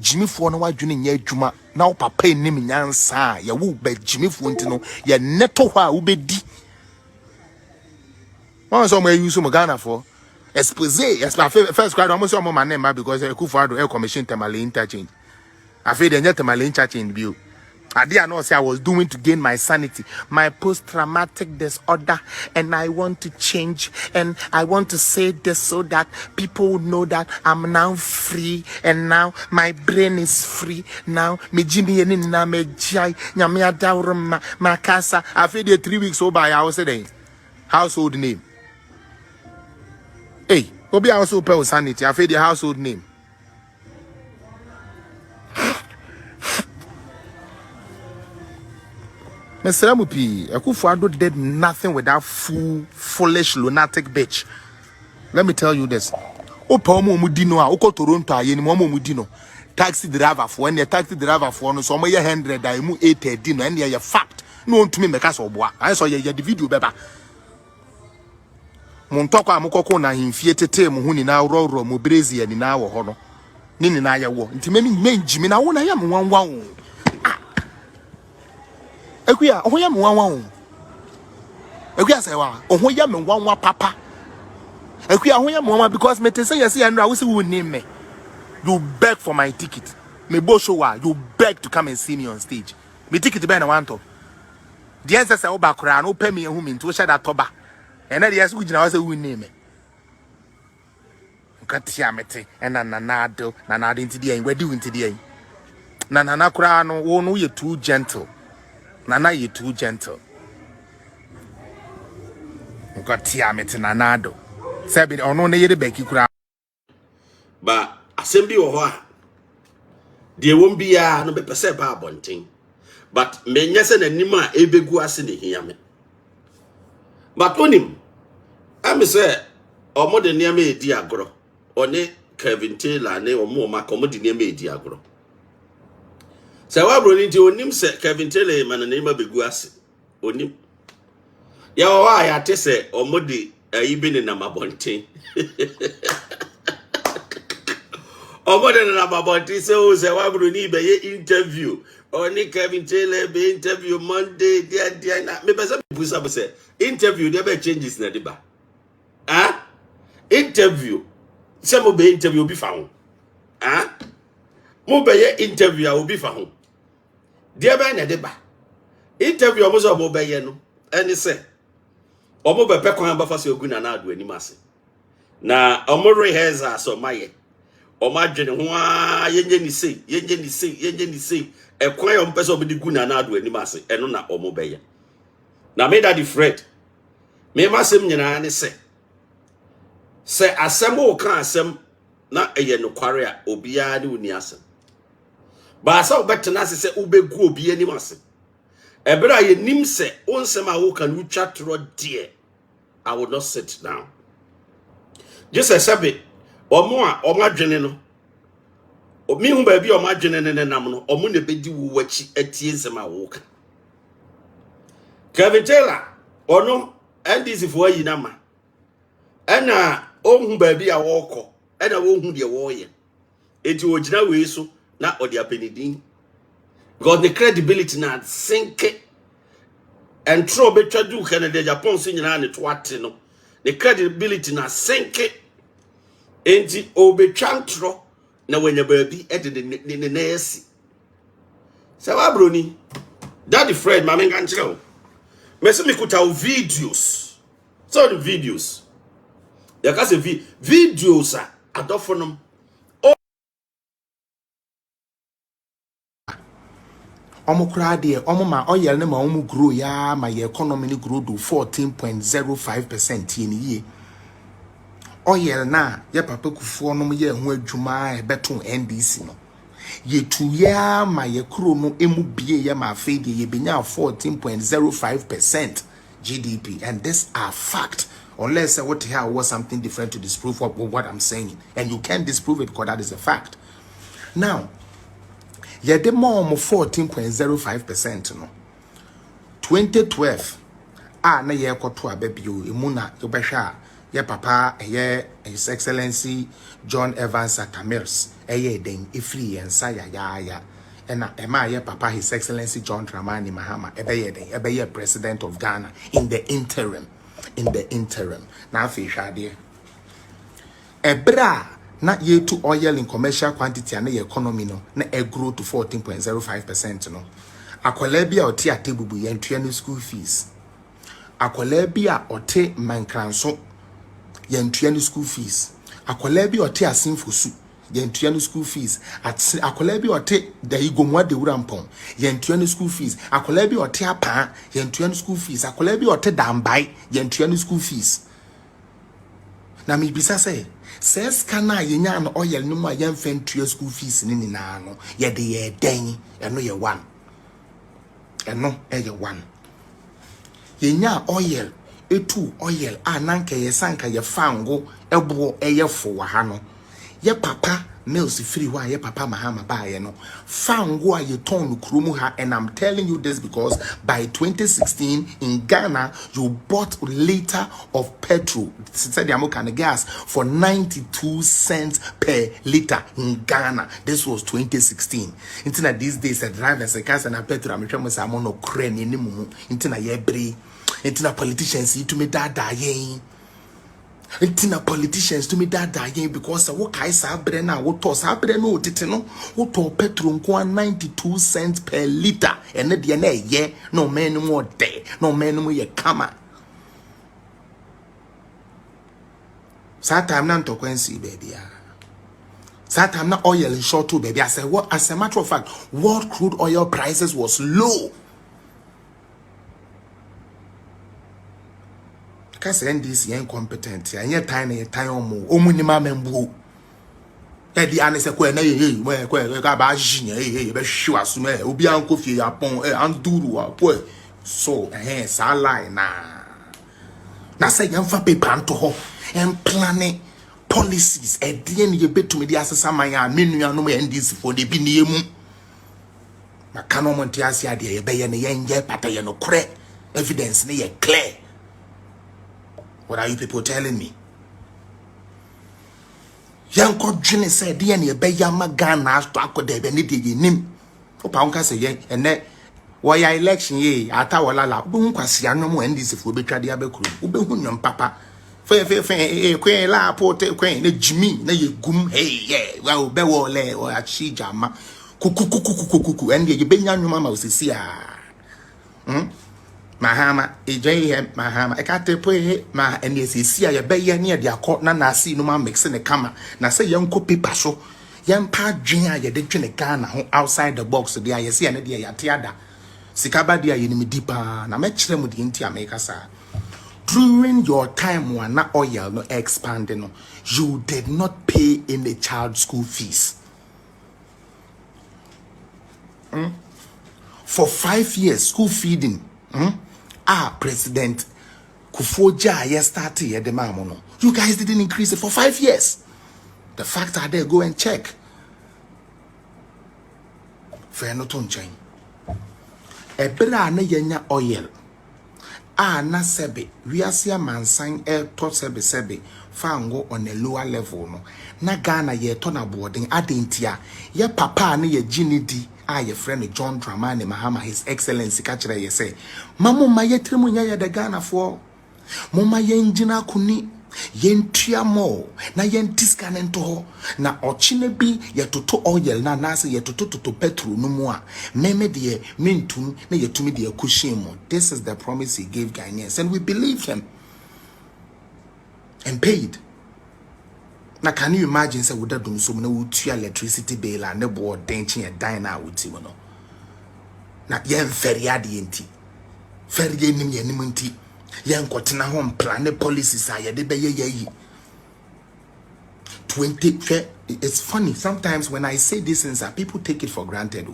Jimmy for no wajuni nye juma now papa name nyansa ya wu be Jimmy for ntino ya neto hwa ubedi one so use some Ghana for expose yes first crowd almost your mama name because Kufuor air commission Tamale interchange I feel the Tamale interchange view I did not say I was doing to gain my sanity, my post-traumatic disorder, and I want to change, and I want to say this so that people would know that I'm now free, and now my brain is free. Now, me Jimmy and na me jai, nyamia daurum makasa. I feel the 3 weeks over. I was saying household name. Hey, Obi also pay sanity. I feel the household name. Mr. Mupi, Kufuor did nothing with that foolish lunatic bitch. Let me tell you this. Opa omo mudino a oko Toronto aye ni omo mudino. Taxi driver for when the taxi driver for no so mo ye 100 da mu 830 no and ye fact. No ntumi meka so boa. I saw ye the video beba. Mon toko amukoko na himfie tete mu hu ni na roro mu brezi ni na wo ho no. Ni na ye wo. Nti menjimi na wo na ye mo wanwan. Ekuya ohoya me wanwan ekuya say wa ohoya me wanwan papa ekuya ohoya me wanwan because me say yes and I will see who name me you beg for my ticket me bo show wa you beg to come and see me on stage me ticket be na want to the answer say oba kura no pay me hu me nto share that toba and na yes who gina wa say who name me nkatia mete and nanado nti dey we do nti dey na kura no wo no you too gentle. Nana, you too gentle. Got Tiamet Nanado. Sabi or no near the Becky crowd. But assembly or what? There won't be a no be percent bar bunting. But Menyasan and Nima Ebeguasin here. But on him, I'm say, or more than near me diagro, or ne Kevin Taylor, ne or more my comedy near me diagro. So I brought into onim say Kevin Taylor man na name beguase onim ya wa ya te say omodi ibe na mabonten omodi na mabonten say o say wa brought ni be interview oni Kevin Taylor be interview Monday dia na me be say busa say interview dey be changes na dey ba interview say mo be interview obi fa ho mo be interview obi fa ho dia ba na de ba interview omo so omo be ye no eni se omo be pe kwan ba fa se ogu na na ado anim ase na omo rehearse so maye omo adwene ho a yenye ni sei e kwan omo pe so omo di gu na na ado anim ase eno na omo be ye na me daddy Fred me ma sem nyina ne se asem o kan asem na eye no kware a obiya de uni asem ba sa obetena se ubegu obi anim ase ebra ye nim se onsem a wo kan utwa tro de I will not sit down just a sabe omo adwene no omi hu ba bi omo adwene ne nam no omo ne bedi wo wachi atie nsem a wo ka Kevin Taylor ono NDC fo ayi na ma ena ohun ba bi a wo kọ ena wo hu de wo ye enti ogina we so na odi apenidin because the credibility na sink and throw betwa du Canada Japan so nyina ne to ate no the credibility na sink enti obetwa ntro na wanya baabi e de ne nesi sawa broni daddy Fred ma menga nchira o mese mikuta o videos so the videos ya ka se videos a adofonom Omukra de omuma oyel ne ma omu grow ya ma ye economy ni grow do 14.05% in year. Oyel na ye papa Kufuor no ye ho adwuma e beton NDC no. Ye 2 year ma ye kro no emu bie ye ma fe de ye benya 14.05% GDP and this are fact unless what here was something different to disprove what I'm saying and you can't disprove it because that is a fact. Now yeah, the more 14.05% no. 2012, na ye koto abebio emuna yobehwa Ye papa His Excellency John Evans Atamils den ifri and saya ya ena ema ye papa His Excellency John Dramani Mahama ebe president of Ghana in the interim na afi hwade ebra na ye to oil in commercial quantity and the economy no na grow to 14.05% no akwala bia oti atebubu ye ntua no school fees akwala bia ote mankranso ye ntua no school fees akwala bia ote asinfosu ye ntua no school fees akwala bia ote da igomwa de wurampon ye ntua no school fees akwala bia ote apa ye ntua no school fees akwala bia ote dambai ye ntua no school fees na mi bisa say says kana yenya no oil no ma yemfa ntua school fees ni na no ye de ye den eno ye one eno ye one yenya oil etu oil ananka ye sanka ye fango ebo eye fo wa ha no ye papa mills free wa ye papa Mahama ba ye no fango a ye ton krumu ha. And I'm telling you this because by 2016 in Ghana you bought a liter of petrol said the gas for 92 cents per liter in Ghana. This was 2016. Until these days the drivers the cars and a petrol I'm trying to say I'm on no crane any mumu until ye bre until politicians to me dada ye Intina politicians to me that because what kai sabre na what to sabre no titino what to petrol nko 92 cents per liter and the na ye no man more day no man more ye kama time na to kwensi baby time na oil in short too baby. I said what as a matter of fact world crude oil prices was low. Cause NDC incompetent and yet tiny time omunima membu edi anese kwa na ye kwa ka ba jinya be hwa so me obi an kofi yapon anduru apo so sa line na say yamfa paper anto ho en planning policies edi en ye betumi di asesa man ya menua no NDC for de bi ne emu na kanu monti ase ade ye be ye ne yenje pata ye no kore evidence ne ye clear. What are you people telling me? Yanko Jini said, "Dear, you be yama Ghana to akode be nidi nim." Opa unka say ye, and that why election ye atawala bu nkwasi anom NDC fo betwa de abekuru. Ube hu nyom papa. Kwen la pote kwen ne jimi na ye gum hey yeah wa be wo le o achi jama kukukukukukuku and ye be nya nyoma ma osisi a. Mahama eje Mahama ekate poe ma NSC a ye be ye ne de akọ na asi no ma mix ne kama na say yanko paper so yampa dwen a ye de dwen Ghana ho outside the box de a ye se ne de ya teada sikaba de a ye ni dipa na me kire mu de nti America sa during your time when na oil no expanding no you did not pay any child school fees for 5 years school feeding President Kufoja ye started ye demand no. You guys didn't increase it for 5 years. The fact are there, go and check. Fair no ton chain. Ebra na yenya oil. Na sebe we asia mansan to sebe fango on a lower level no. Na Ghana ye turn aboarding adentia. Ye papa na ye ginidi. Your friend John Dramani Mahama, His Excellency, catcher, ye say, Mamma, my yetrimunya de Ghana for Mama yenjina kuni, yentia mo, na yentiscanento, na ochine ye to oil, na nasa ye to petru no more. Meme de mintum, na ye to me de kushimo. This is the promise he gave Ghanaians, and we believe him and paid. Now, can you imagine say would that do so many would electricity bill and the board denching a diner with him? No, now yen ferry adienti, ferry nim yenimunti, yen cotina home plan the policies are de ye 20. It's funny sometimes when I say these things, people take it for granted.